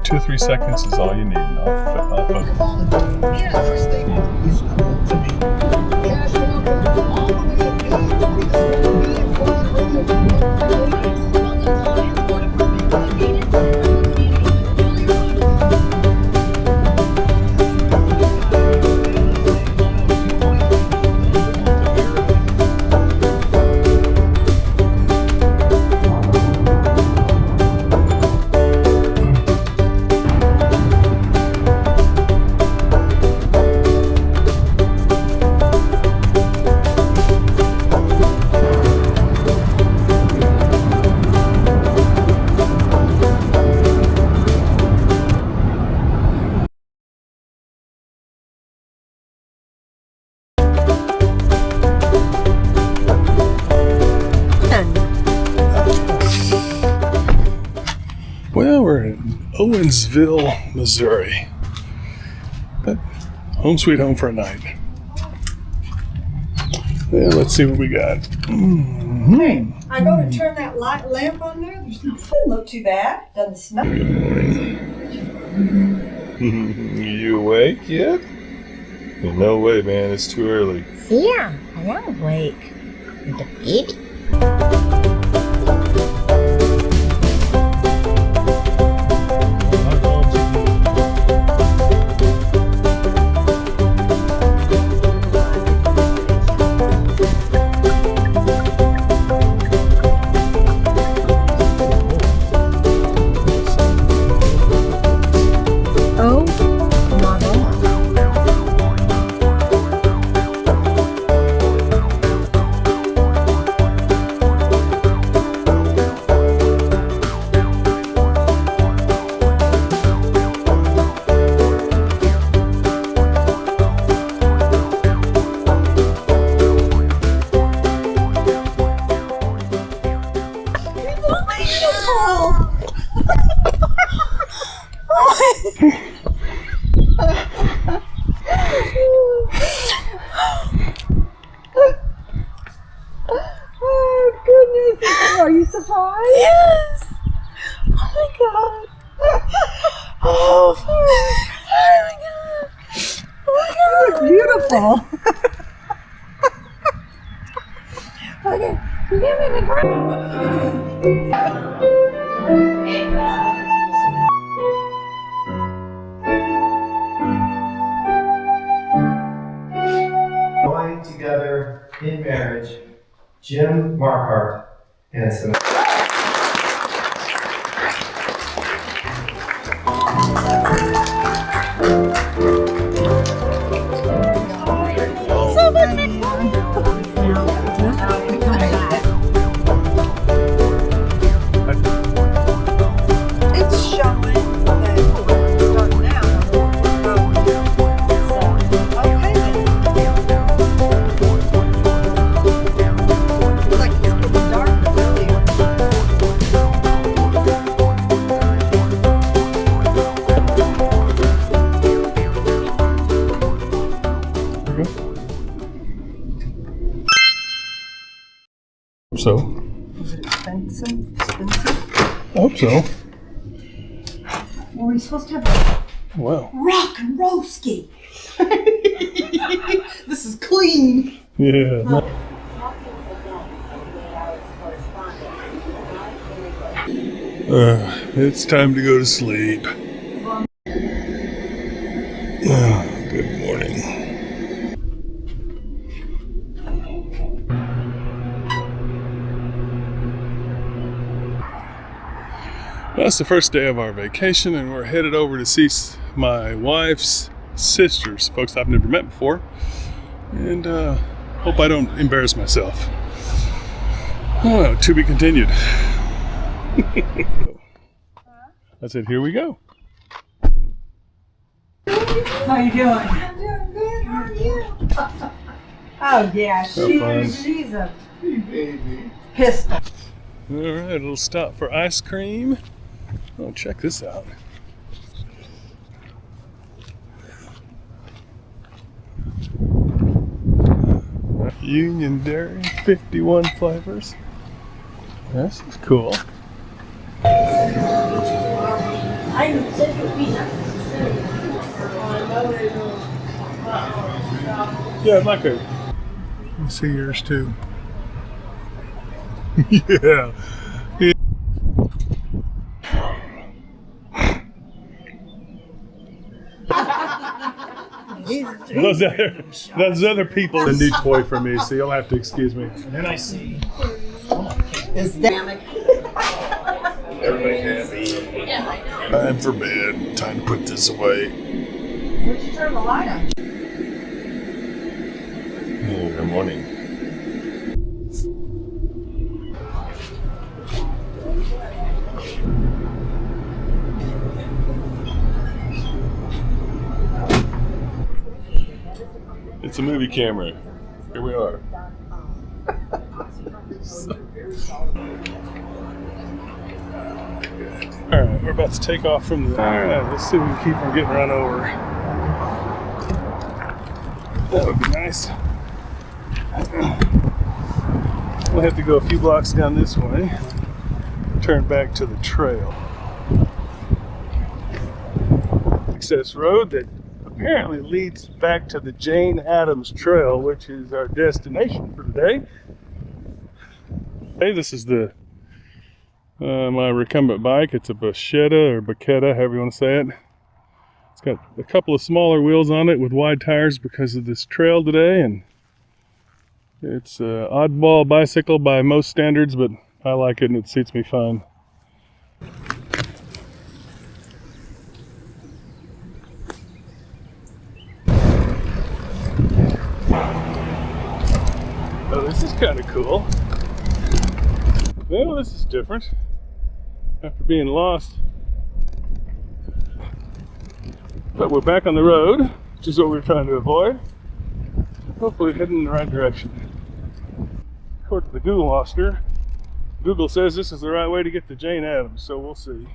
2 or 3 seconds is all you need. And I'll focus. Well, we're in Owensville, Missouri. But home sweet home for a night. Yeah, let's see what we got. Hey, I go to turn that light lamp on there. There's no food. Look too bad. Doesn't smell. Good morning. You awake yet? No way, man. It's too early. Yeah, I am awake. The baby. Oh, goodness. Are you surprised? Yes! Oh my god! Oh my god! Oh my god! Beautiful. Okay, give me the ground. Joined together in marriage, Jim Markhart and Samantha. It's showing that we're starting out. Okay then. It's like it's getting darker earlier. So, Is it expensive? I hope so. Were we supposed to have Wow. rock and roll ski? This is clean. Yeah. It's time to go to sleep. Good morning. That's the first day of our vacation, and we're headed over to see my wife's sisters, folks I've never met before, and hope I don't embarrass myself. Oh, to be continued. I said, here we go. How you doing? I'm doing good. How are you? Oh yeah, she's a pistol. All right, a little stop for ice cream. Oh, check this out. Union Dairy, 51 flavors. This is cool. Yeah, like a. Let me see yours too. Yeah. Those other people. A new toy for me, so you'll have to excuse me. And then I see. Is that Everybody's happy. Time for bed. Time to put this away. Where'd you turn the light on? Good morning. It's a movie camera. Here we are. Alright, we're about to take off from the. Alright, let's see if we can keep from getting run over. That would be nice. We'll have to go a few blocks down this way, turn back to the trail. Access road that apparently leads back to the Jane Addams Trail, which is our destination for today. Hey, this is the my recumbent bike. It's a Bachetta or Bachetta, however you want to say it. It's got a couple of smaller wheels on it with wide tires because of this trail today, and it's an oddball bicycle by most standards, but I like it and it suits me fine. Oh, this is kind of cool. Well, this is different. After being lost. But we're back on the road, which is what we're trying to avoid. Hopefully heading in the right direction. According to the Google Monster, Google says this is the right way to get to Jane Addams, so we'll see.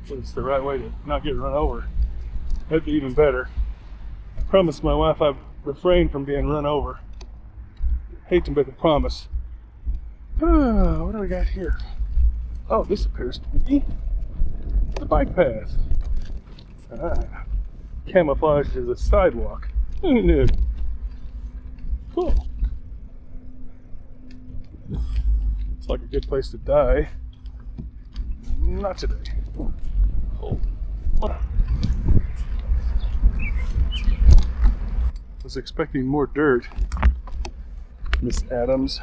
But it's the right way to not get run over. That'd be even better. I promised my wife I'd refrain from being run over. Hate to make a promise. What do we got here? Oh, this appears to be the bike path. Camouflaged as a sidewalk. Cool. It's like a good place to die. Not today. Oh. Was expecting more dirt. Miss Addams.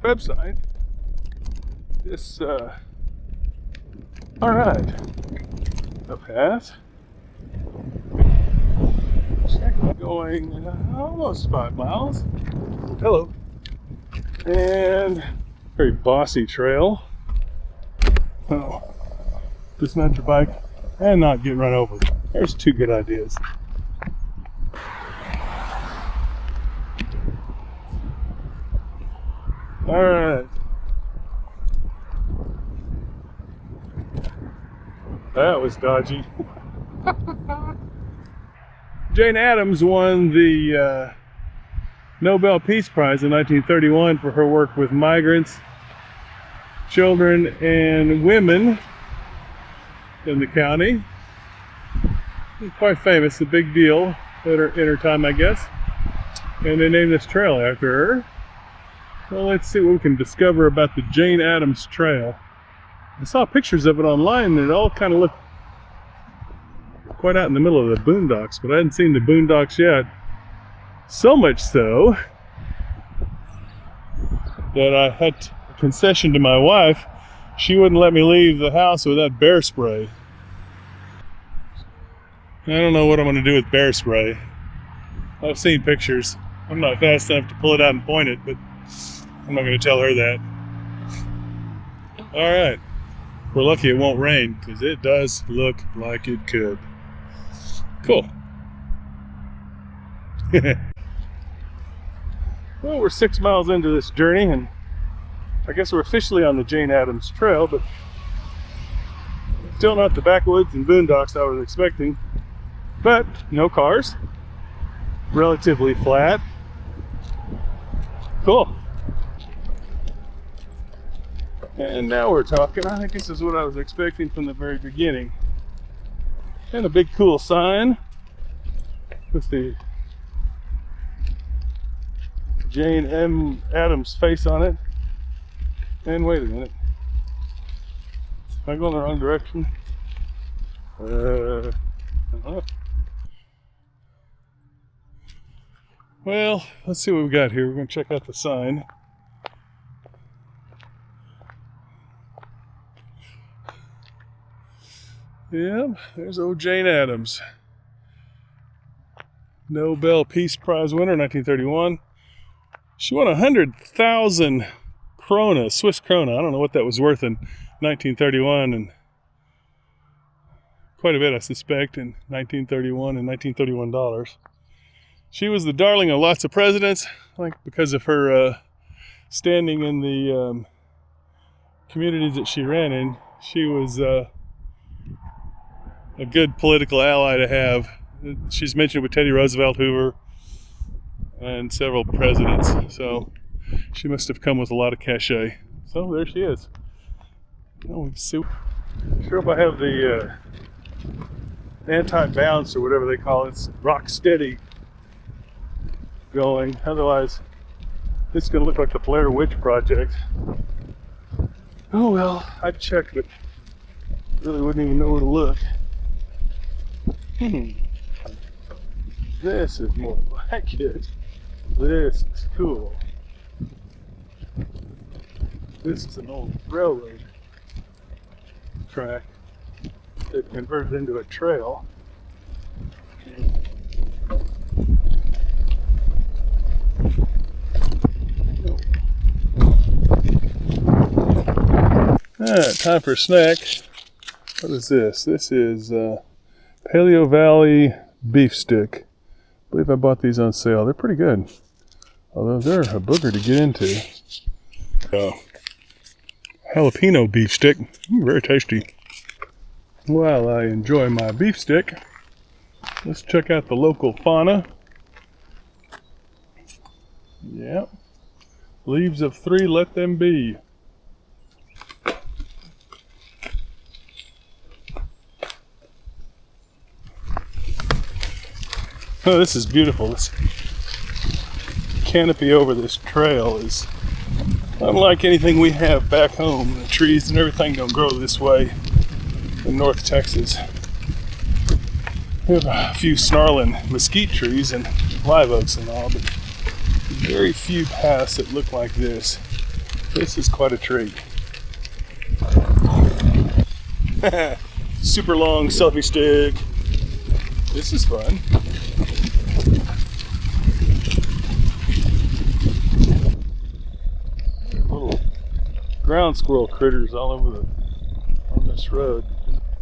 Website. This, alright. A path. Going almost 5 miles. Hello. And very bossy trail. Oh. Dismount your bike and not get run over. There's 2 good ideas. Alright. That was dodgy. Jane Addams won the Nobel Peace Prize in 1931 for her work with migrants, children, and women in the county. Quite famous, a big deal in her time, I guess. And they named this trail after her. Well, let's see what we can discover about the Jane Addams Trail. I saw pictures of it online and it all kind of looked quite out in the middle of the boondocks, but I hadn't seen the boondocks yet. So much so that I had a concession to my wife. She wouldn't let me leave the house without bear spray. I don't know what I'm going to do with bear spray. I've seen pictures. I'm not fast enough to pull it out and point it, but I'm not going to tell her that. Alright. We're lucky it won't rain, because it does look like it could. Cool. Well, we're 6 miles into this journey, and I guess we're officially on the Jane Addams Trail, but still not the backwoods and boondocks I was expecting. But no cars. Relatively flat. Cool. And now we're talking. I think this is what I was expecting from the very beginning. And a big cool sign with the Jane Addams face on it. And wait a minute. Am I going the wrong direction? I don't know. Well, let's see what we got here. We're going to check out the sign. Yep, there's old Jane Addams. Nobel Peace Prize winner, 1931. She won 100,000 krona, Swiss krona. I don't know what that was worth in 1931, and quite a bit, I suspect, in 1931 and 1931 dollars. She was the darling of lots of presidents, I think because of her standing in the communities that she ran in. She was a good political ally to have. She's mentioned with Teddy Roosevelt, Hoover, and several presidents. So she must have come with a lot of cachet. So there she is. Now we can see. I'm sure if I have the anti-bounce or whatever they call it, it's rock steady going. Otherwise, it's going to look like the Blair Witch Project. Oh well, I'd check, but really wouldn't even know where to look. This is more like it. This is cool. This is an old railroad track that converted into a trail. Alright, time for a snack. What is this? This is Paleo Valley beef stick. I believe I bought these on sale. They're pretty good, although they're a booger to get into. Jalapeno beef stick, very tasty. While I enjoy my beef stick, let's check out the local fauna. Yep, leaves of 3, let them be. Oh, this is beautiful. This canopy over this trail is unlike anything we have back home. The trees and everything don't grow this way in North Texas. We have a few snarling mesquite trees and live oaks and all, but very few paths that look like this. This is quite a treat. Super long selfie stick. This is fun. Little ground squirrel critters all over on this road.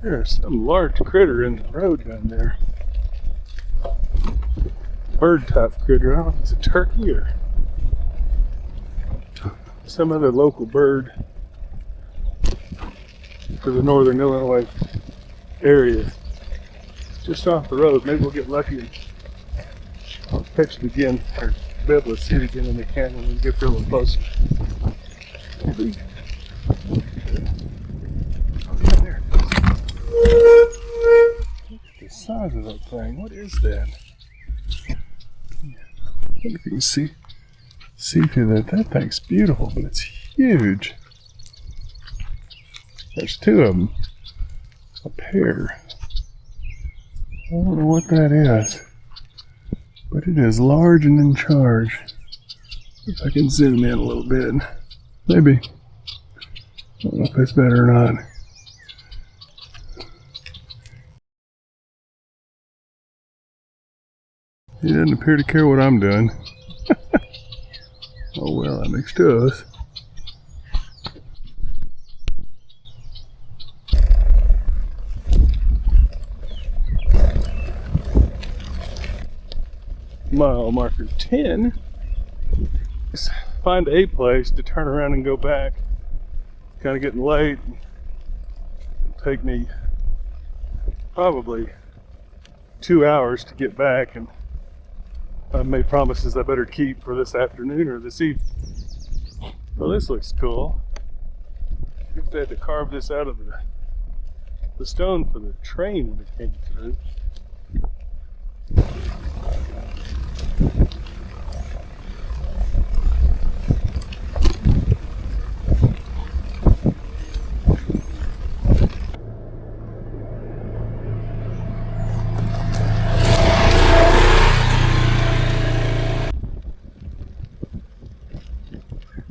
There's some large critter in the road down there. Bird type critter. I don't know if it's a turkey or some other local bird for the northern Illinois area. Just off the road. Maybe we'll get lucky and I'll catch it again, or be able to see it again in the canyon when we get there a little closer. Maybe. Oh yeah, there it is. Look at the size of that thing. What is that? I wonder if you can see through that. That thing's beautiful, but it's huge. There's 2 of them. A pair. I don't know what that is, but it is large and in charge. If I can zoom in a little bit, maybe. I don't know if that's better or not. He doesn't appear to care what I'm doing. Oh well, that makes 2 of us. Mile marker 10. Just find a place to turn around and go back. It's kind of getting late. It'll take me probably 2 hours to get back, and I've made promises I better keep for this afternoon or this evening. Well, this looks cool. guess they had to carve this out of the stone for the train when it came through.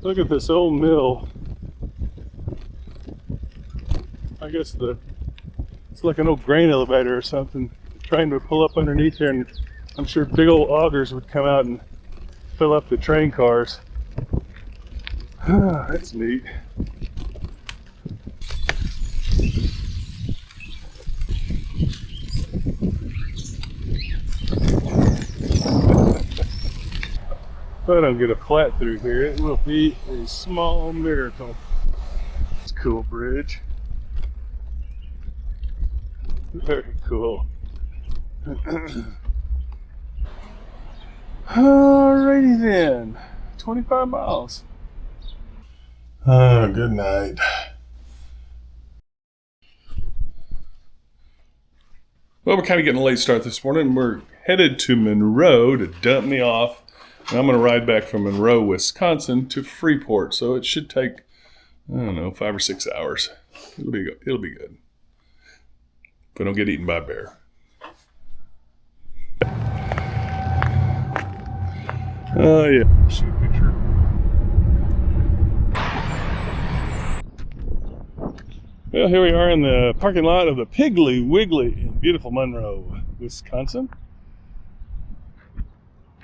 Look at this old mill. I guess it's like an old grain elevator or something, trying to pull up underneath here, and I'm sure big old augers would come out and fill up the train cars. That's neat. If I don't get a flat through here, it will be a small miracle. It's a cool bridge. Very cool. Alrighty then. 25 miles. Good night. Well, we're kind of getting a late start this morning. We're headed to Monroe to dump me off. And I'm going to ride back from Monroe, Wisconsin to Freeport. So it should take, I don't know, 5 or 6 hours. It'll be good. If I don't get eaten by a bear. Oh, yeah. Shoot a picture. Well, here we are in the parking lot of the Piggly Wiggly in beautiful Monroe, Wisconsin.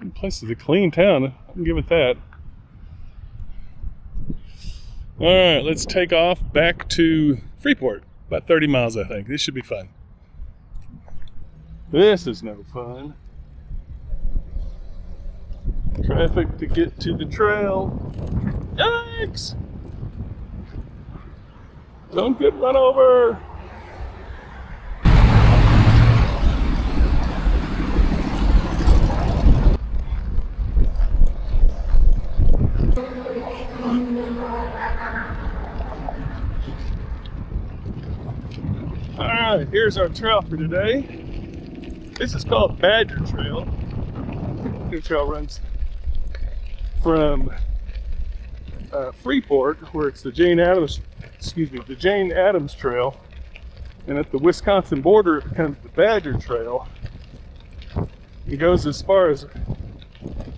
The place is a clean town. I can give it that. All right, let's take off back to Freeport. About 30 miles, I think. This should be fun. This is no fun. Traffic to get to the trail. Yikes! Don't get run over. Alright, here's our trail for today. This is called Badger Trail. The trail runs from Freeport, where it's the Jane Addams Trail, and at the Wisconsin border it becomes the Badger Trail. It goes as far as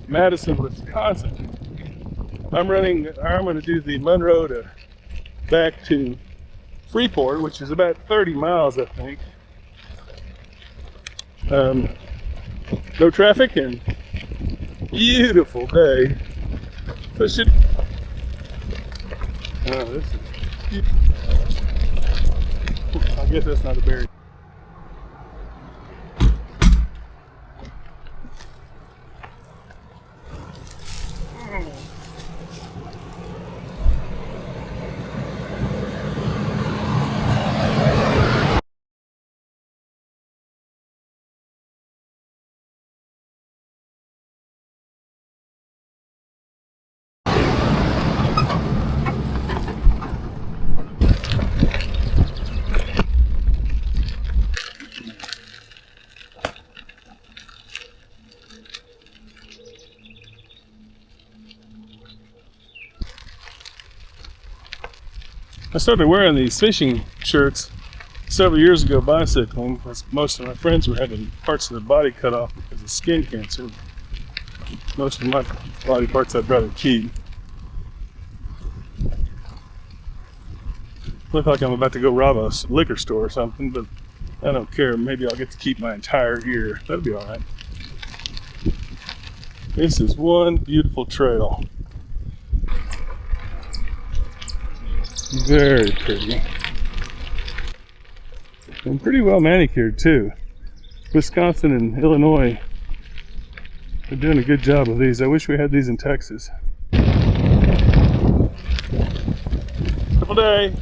Madison, Wisconsin. I'm going to do the Monroe to back to Freeport, which is about 30 miles, I think. No traffic and beautiful day. So it should. This is. I guess that's not a berry. I started wearing these fishing shirts several years ago bicycling, because most of my friends were having parts of their body cut off because of skin cancer. Most of my body parts I'd rather keep. Look like I'm about to go rob a liquor store or something, but I don't care. Maybe I'll get to keep my entire ear. That'll be alright. This is one beautiful trail. Very pretty. And pretty well manicured too. Wisconsin and Illinois are doing a good job of these. I wish we had these in Texas. Beautiful day.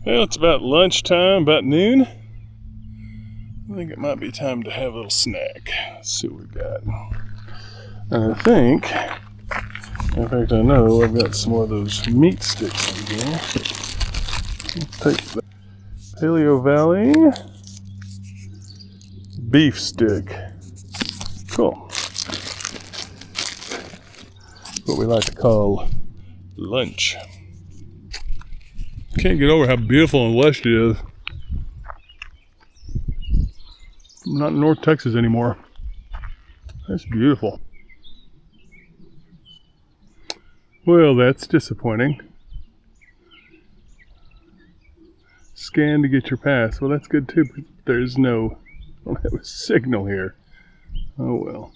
Well, it's about lunchtime, about noon. I think it might be time to have a little snack. Let's see what we got. I think In fact, I know I've got some more of those meat sticks in here. Let's take the Paleo Valley beef stick. Cool. What we like to call lunch. Can't get over how beautiful and lush it is. I'm not in North Texas anymore. That's beautiful. Well, that's disappointing. Scan to get your pass. Well, that's good too, but there's no, I don't have a signal here. Oh well.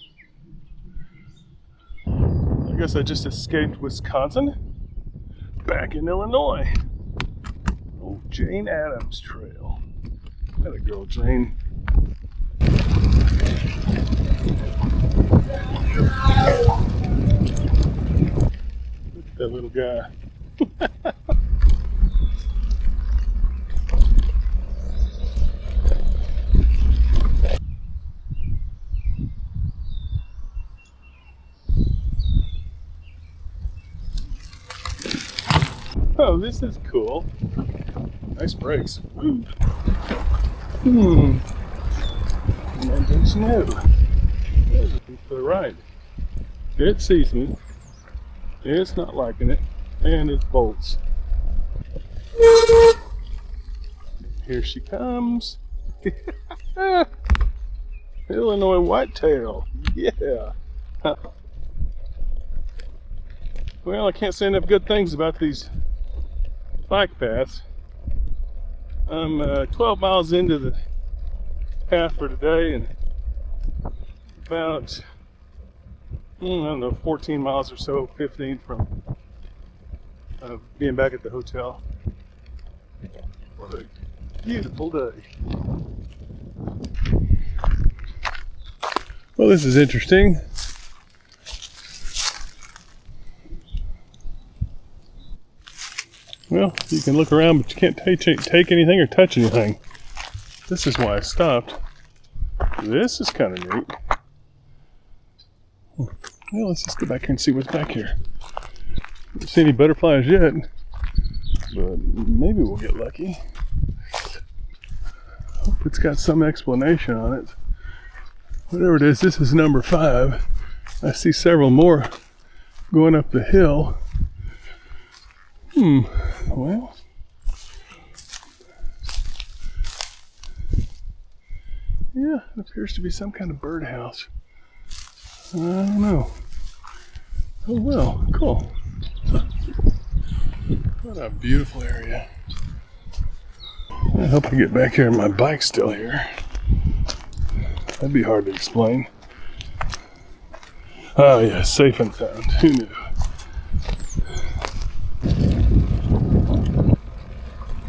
I guess I just escaped Wisconsin. Back in Illinois. Old Jane Addams Trail. That a girl, Jane. Look at that little guy. Oh, this is cool. Nice brakes. Nothing's new. There's a thing for the right. It sees me. It's not liking it. And it bolts. Here she comes. Illinois whitetail. Yeah. Well, I can't say enough good things about these bike paths. I'm 12 miles into the path for today and about, I don't know, 14 miles or so, 15 from being back at the hotel. What a beautiful day. Well, this is interesting. Well, you can look around, but you can't take anything or touch anything. This is why I stopped. This is kind of neat. Well, let's just go back here and see what's back here. Don't see any butterflies yet, but maybe we'll get lucky. Hope it's got some explanation on it. Whatever it is, this is number 5. I see several more going up the hill. Well, yeah, it appears to be some kind of birdhouse. I don't know. Oh well, cool. What a beautiful area. I hope I get back here and my bike's still here. That'd be hard to explain. Oh yeah, safe and sound. Who knew?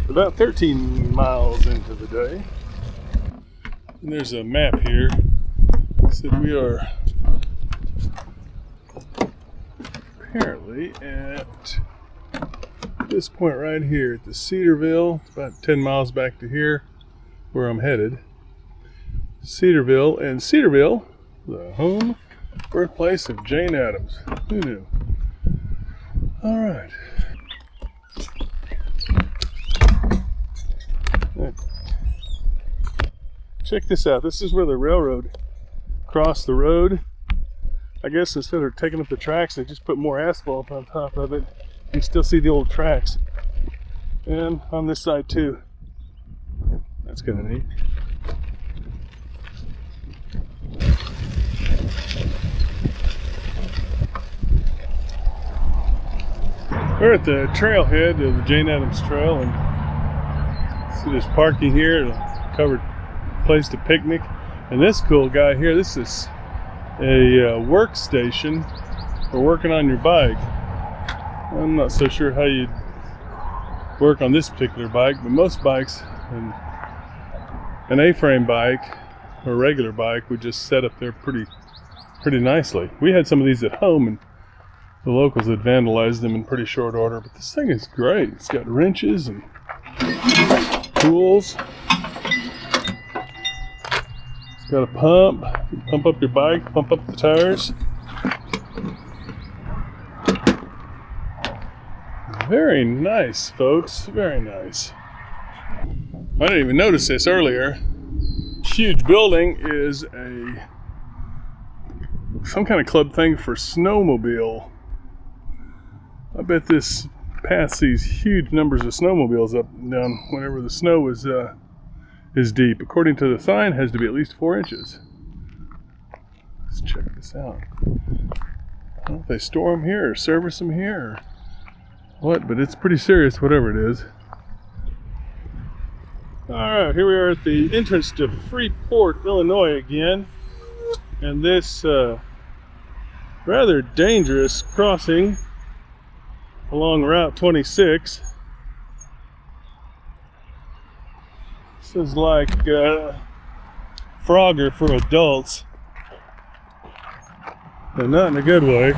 About 13 miles into the day. And there's a map here. It said we are apparently at this point right here at the Cedarville. It's about 10 miles back to here where I'm headed. Cedarville, and Cedarville, the home birthplace of Jane Addams. Who knew? All right. Check this out. This is where the railroad crossed the road. I guess instead of taking up the tracks, they just put more asphalt on top of it. You still see the old tracks. And on this side too. That's kind of neat. We're at the trailhead of the Jane Addams Trail, and see there's parking here, a covered place to picnic. And this cool guy here, this is a workstation for working on your bike. I'm not so sure how you'd work on this particular bike, but most bikes, an A-frame bike or a regular bike would just set up there pretty nicely. We had some of these at home and the locals had vandalized them in pretty short order, but this thing is great. It's got wrenches and tools. It's got a pump. You pump up your bike, pump up the tires. Very nice, folks. Very nice. I didn't even notice this earlier. Huge building is some kind of club thing for snowmobile. I bet this passed these huge numbers of snowmobiles up and down whenever the snow is deep. According to the sign, it has to be at least 4 inches. Let's check this out. I don't know if they store them here or service them here or what, but it's pretty serious, whatever it is. Alright, here we are at the entrance to Freeport, Illinois again. And this rather dangerous crossing along Route 26. This is like Frogger for adults. But not in a good way.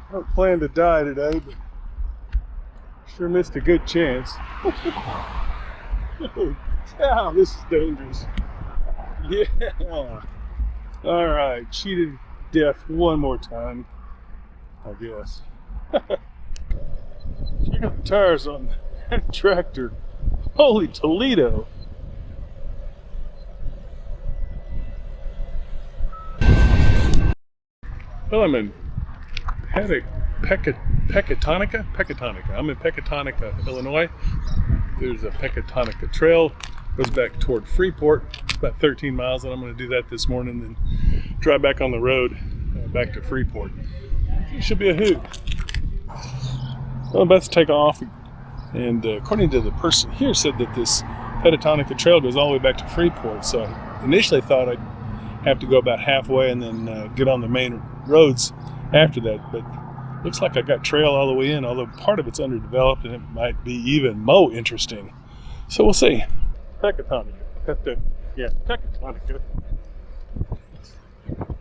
I don't plan to die today, but sure missed a good chance. Oh, cow, this is dangerous. Yeah. Alright, cheated death one more time, I guess. Check out the tires on that tractor. Holy Toledo. Well, I'm in Pecatonica. I'm in Pecatonica, Illinois. There's a Pecatonica trail, goes back toward Freeport. It's about 13 miles, and I'm going to do that this morning, then drive back on the road back to Freeport. It should be a hoot. Well, I'm about to take off, and according to the person here, said that this Pecatonica trail goes all the way back to Freeport. So I initially thought I'd have to go about halfway and then get on the main roads after that, but looks like I got trail all the way in, although part of it's underdeveloped and it might be even more interesting. So we'll see. Pecatonica. Pecatonica.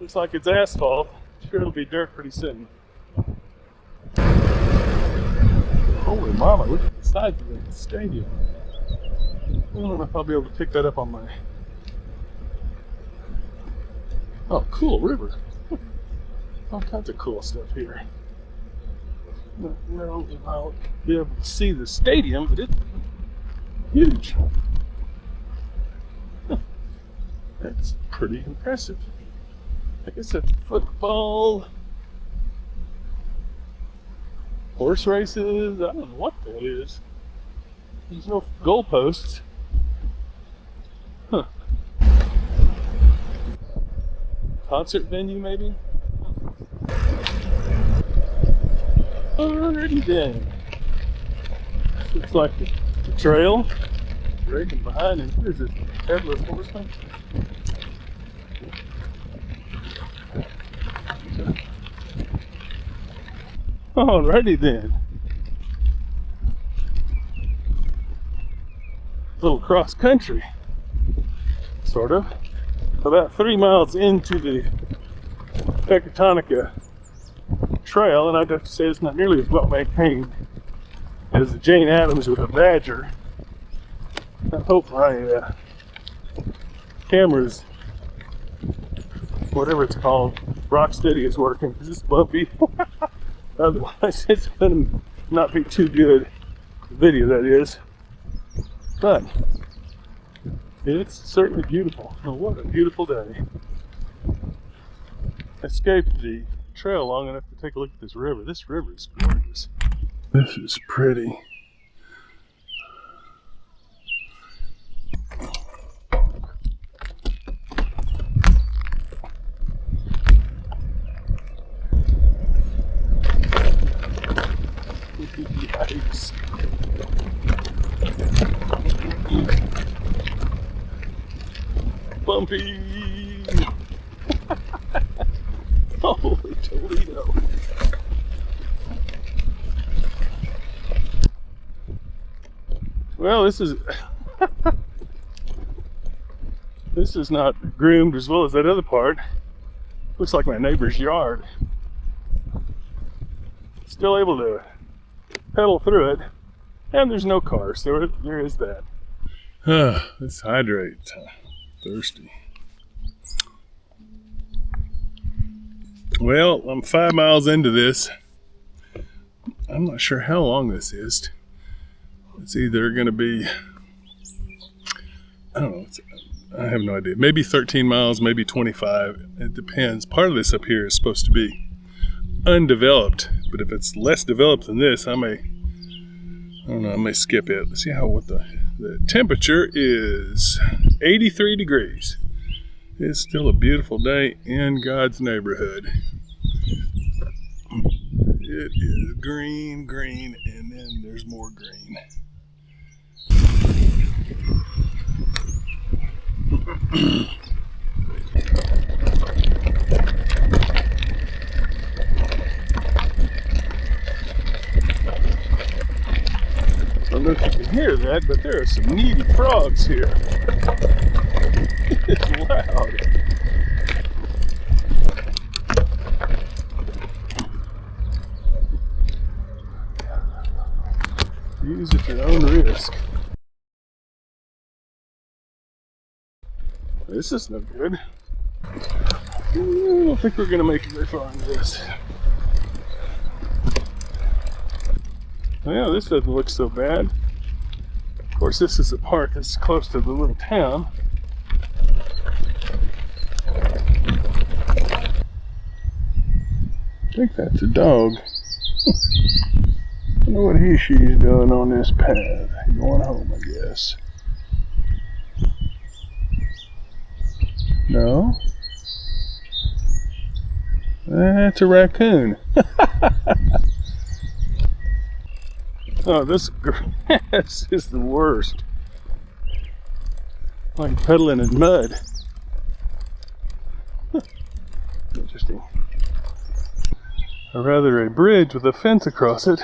Looks like it's asphalt. Sure it'll be dirt pretty soon. Holy mama, look at the size of the stadium. I don't know if I'll be able to pick that up on my... Oh, cool river. All kinds of cool stuff here. I don't know if I'll be able to see the stadium, but it's huge. That's pretty impressive. I guess that's football, horse races, I don't know what that is. There's no goalposts. Huh. Concert venue, maybe? Alrighty then. Looks like the trail. Dragging behind, and here's this headless horseman. Alrighty then. A little cross country, sort of. About 3 miles into the Pecatonica trail, and I'd have to say it's not nearly as well maintained as the Jane Addams with a Badger. I hope my camera's, whatever it's called, rock steady is working, because it's bumpy. Otherwise it's going to not be too good. Video, that is. But it's certainly beautiful. Oh, what a beautiful day. Escaped the trail long enough to take a look at this river. This river is gorgeous. This is pretty. Yikes. Bumpy. Holy Toledo. Well, this is this is not groomed as well as that other part. Looks like my neighbor's yard. Still able to pedal through it, and there's no cars, so there is that. Let's hydrate. Thirsty. Well, I'm 5 miles into this. I'm not sure how long this is. It's either going to be, I don't know, I have no idea. Maybe 13 miles, maybe 25. It depends. Part of this up here is supposed to be undeveloped, but if it's less developed than this, I don't know, I may skip it. Let's see what the temperature is. 83 degrees. It's still a beautiful day in God's neighborhood. It is green, green, and then there's more green. I don't know if you can hear that, but there are some needy frogs here. It's loud. Use at your own risk. This is no good. I don't think we're going to make it very far in this. Yeah, this doesn't look so bad. Of course, this is a park that's close to the little town. I think that's a dog. I don't know what she's doing on this path. Going home, I guess. No? That's a raccoon. Oh, this grass is the worst. Like pedaling in mud. Interesting. Or rather, a bridge with a fence across it.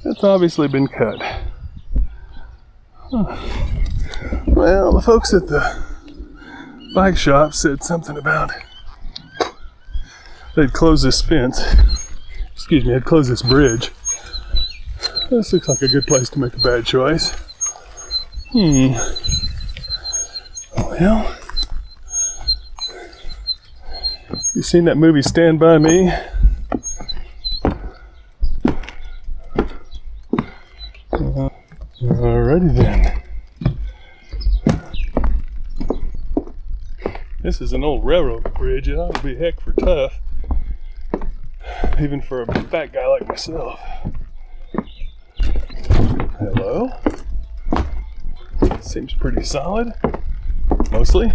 That's obviously been cut. Well, the folks at the bike shop said something about they'd close this fence. Excuse me, they'd close this bridge. This looks like a good place to make a bad choice. Well, you seen that movie Stand By Me? Alrighty then. This is an old railroad bridge. It ought to be heck for tough, even for a fat guy like myself. Hello? Seems pretty solid, mostly.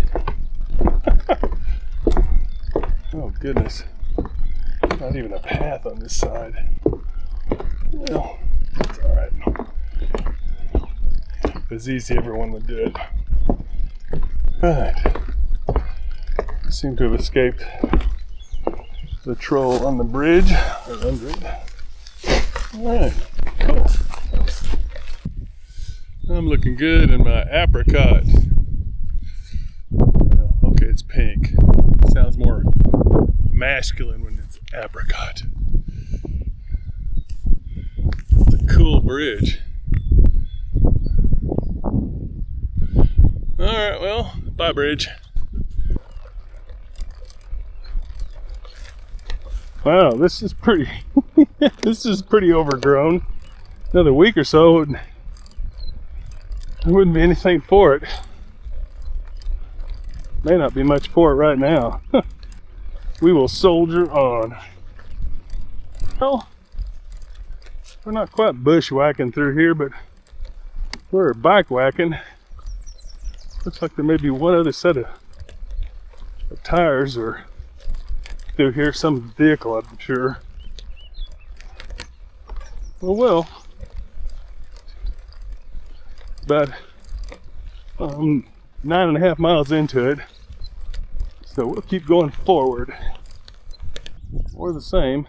Oh goodness, not even a path on this side. Well, it's alright. If it's easy, everyone would do it. Right. I seem to have escaped the troll on the bridge, or under it. Alright, cool. I'm looking good in my apricot. Well, okay, it's pink. It sounds more masculine when it's apricot. It's a cool bridge. Alright, well, bye bridge. Wow, this is pretty this is pretty overgrown. Another week or so, there wouldn't be anything for it. May not be much for it right now. We will soldier on. Well, we're not quite bushwhacking through here, but we're bike whacking. Looks like there may be one other set of tires or through here, some vehicle, I'm sure. Oh well. About 9.5 miles into it, so we'll keep going forward. Or the same.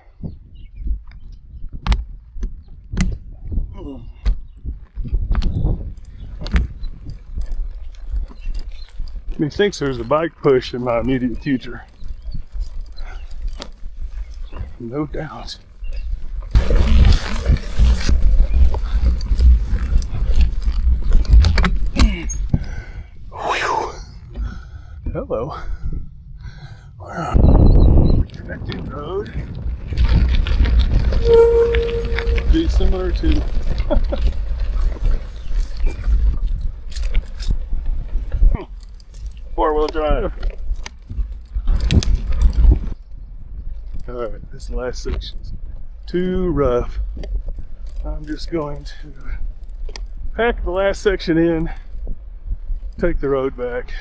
Methinks there's a bike push in my immediate future. No doubt. Hello. Wow. road. Be similar to four-wheel drive. Alright, this last section's too rough. I'm just going to pack the last section in, take the road back.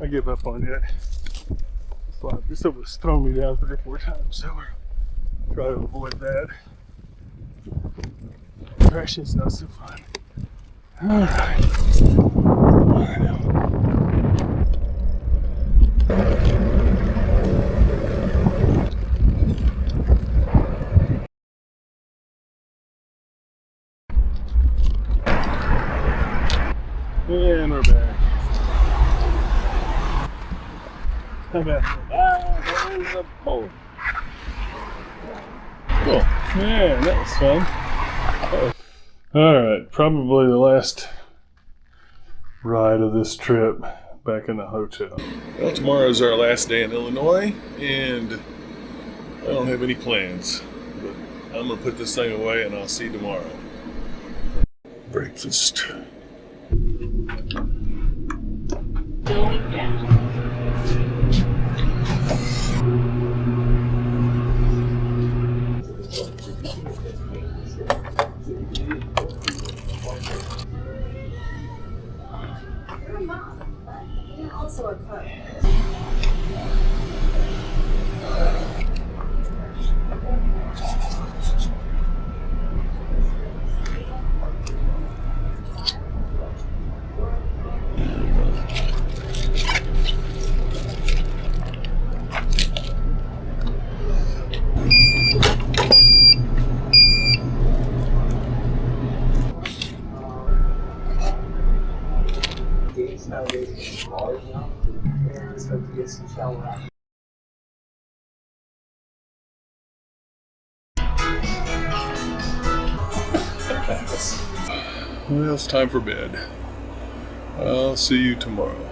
I give up on it. This almost thrown me down 3 or 4 times, so we're trying to avoid that. Crashing's not so fun. Alright. And we're back. How about there's a pole. Cool. Yeah, that was fun. Alright, probably the last ride of this trip back in the hotel. Well, tomorrow's our last day in Illinois, and I don't have any plans, but I'm going to put this thing away and I'll see you tomorrow. Breakfast. Also a cup. Well, it's time for bed. I'll see you tomorrow.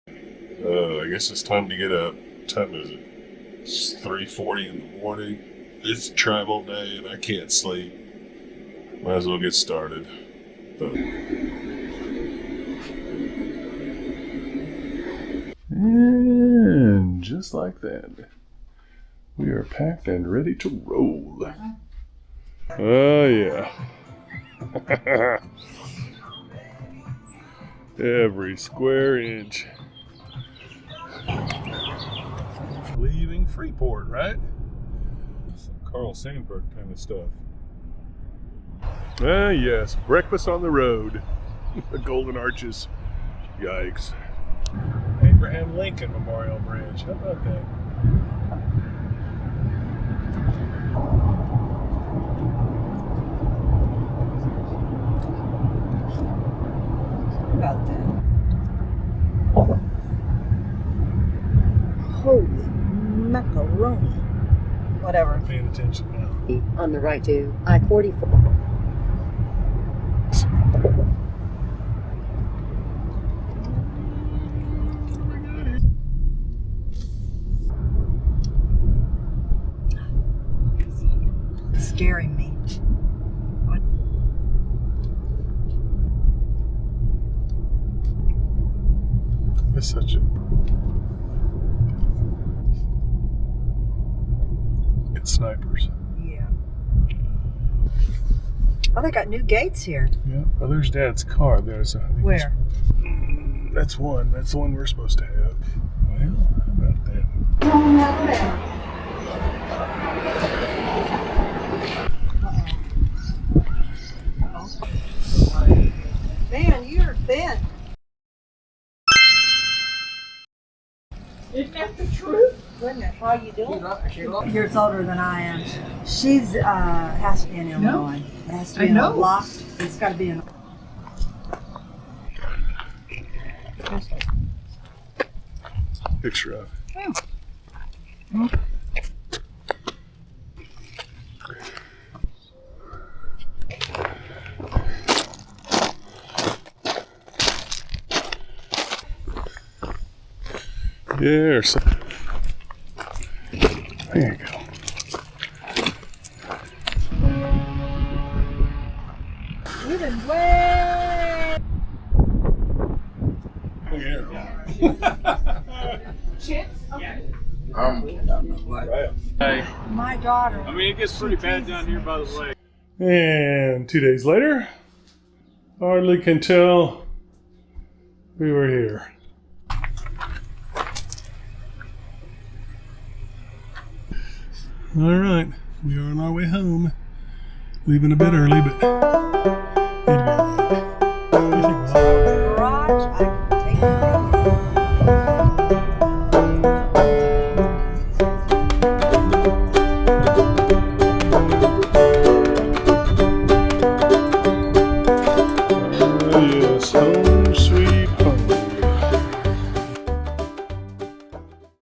I guess it's time to get up. What time is it? It's 3:40 in the morning. It's travel day and I can't sleep. Might as well get started. And just like that, we are packed and ready to roll. Oh yeah. Every square inch. Leaving Freeport, right? Some Carl Sandburg kind of stuff. Ah yes, breakfast on the road. The Golden Arches. Yikes. Abraham Lincoln Memorial Bridge. How about that? About that. Holy macaroni. Whatever. Paying attention now. On the right to I-44. It's scaring me. What? It's such a... It's snipers. Yeah. Oh, they got new gates here. Yeah. Oh, there's Dad's car. There's a... Where? That's one. That's the one we're supposed to have. Well, how about that? Man, you're thin. Isn't that the truth? Goodness, how you doing? Years older than I am. She's has to be in Illinois. It has to be in a block. It's got to be in. Picture of. Yeah, or something. We've been way. My daughter. I mean, it gets pretty bad down here by the lake. And 2 days later, hardly can tell we were here. All right, we are on our way home. Leaving a bit early, but